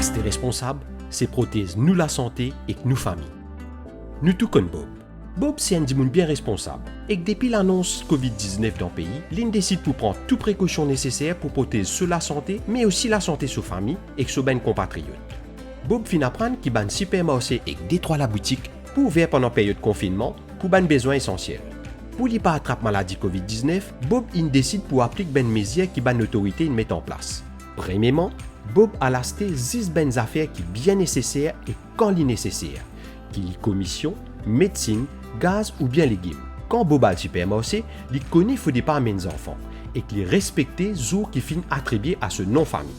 rester responsable, c'est protéger nous la santé et nous famille. Nous tout comme Bob. Bob, c'est un dimoun bien responsable. Et que depuis l'annonce COVID-19 dans le pays, l'on décide pour prendre toutes précautions nécessaires pour protéger sur la santé, mais aussi la santé sur la famille et sur ben compatriotes. Bob fin apprendre qu'il ban supermarché et détruit la boutique pour ouvrir pendant la période de confinement pour ben besoins essentiels. Pour ne pas attraper maladie COVID-19, Bob il décide pour appliquer ben mesures qui ban autorité met en place. Premièrement, Bob a acheté 10 ben affaires qui bien nécessaires et quand il est nécessaire, qui y commission, médecine, gaz ou bien légumes. Quand Bob a le supermarché, il connaît qu'il faut pas amener les enfants et qu'il respecte les jours qui finissent attribués à ce nom-famille.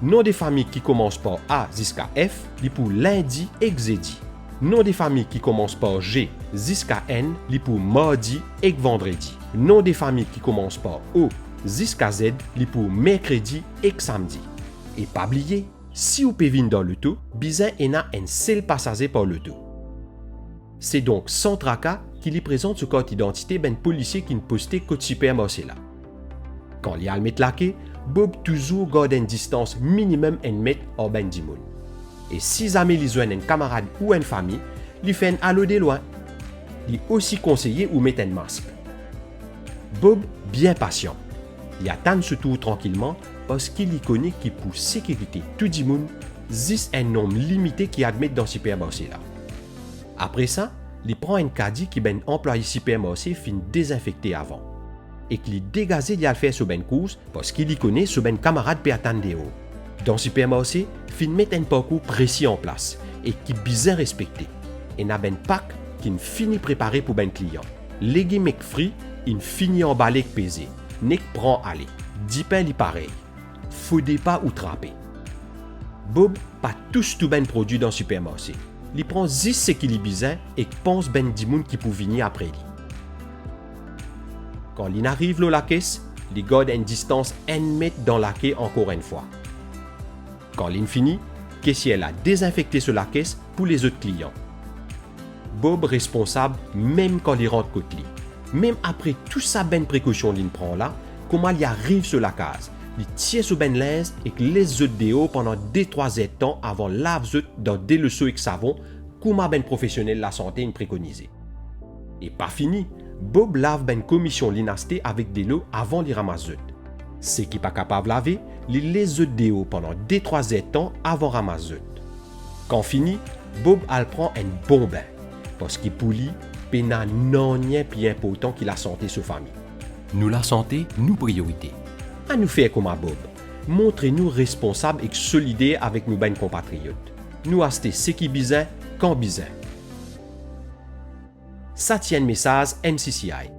Nom des familles qui commencent par A jusqu'à F, il pour lundi et jeudi. Nom des familles qui commencent par G jusqu'à N, il pour mardi et vendredi. Nom des familles qui commencent par O jusqu'à Z, il pour mercredi et samedi. Et pas oublier, si vous pouvez venir dans l'auto, bizarre il y a un seul passager par l'auto. C'est donc sans tracas qu'il y présente ce carte d'identité ben policier qui ne postait qu'au supermarché là. Quand il y a le mettre laqué, Bob toujours garde une distance minimum 1 mètre hors ben dimoun. Et si jamais il a un camarade ou une famille, il fait un halo de loin. Il est aussi conseillé ou mettre un masque. Bob bien patient. Il attend ce tour tranquillement parce qu'il y connaît qu'il pour sécurité tout dimoun, existe un nombre limité qui admet dans le supermarché là. Après ça, il prend un caddie qui ben employé supermarché fin désinfecté avant. Et qu'il est dégagé d'y aller faire sur ben course parce qu'il y connaît ce ben camarade peut attendre dehors. Dans le supermarché, fin mettre un parcours précis en place et qui bien respecté. Et n'a ben pack qui finit préparé pour ben client. Légumes et fruits, il finit emballé et pesé. Nek prend aller. 10 pains li pareil. Faudrait pas ou trapper. Bob pas tous tout ben produit dans le supermarché. Il prend 10 ce qu'il est bizarre et pense ben 10 moun qui pour venir après lui. Quand il arrive à la caisse, il garde une distance 1 mètre dans la caisse encore une fois. Quand il finit, caissier a désinfecté sur la caisse pour les autres clients. Bob responsable même quand il rentre côté lui. Même après tout ça ben précaution qu'il prend là, comment il arrive sur la case, il tient sur ben linge et les autres dehors pendant 2-3 heures temps avant lave dans des leçons avec savon, comment ben professionnel la santé il préconisé. Et pas fini. Bob lave ben commission l'inasté avec de l'eau avant les ramasser. Ce qui pas capable de laver, il les œufs de pendant 2-3 heures temps avant ramasser. Quand fini, Bob al prend un bon bain parce qu'il pouli pena non rien plus important que la santé de sa famille. Nous la santé, nous priorité. À nous faire comme à Bob. Montrez-nous responsables et solidaires avec nos ben compatriotes. Nous acheter ce qui bizarre quand bizarre. Ça tient le message MCCI.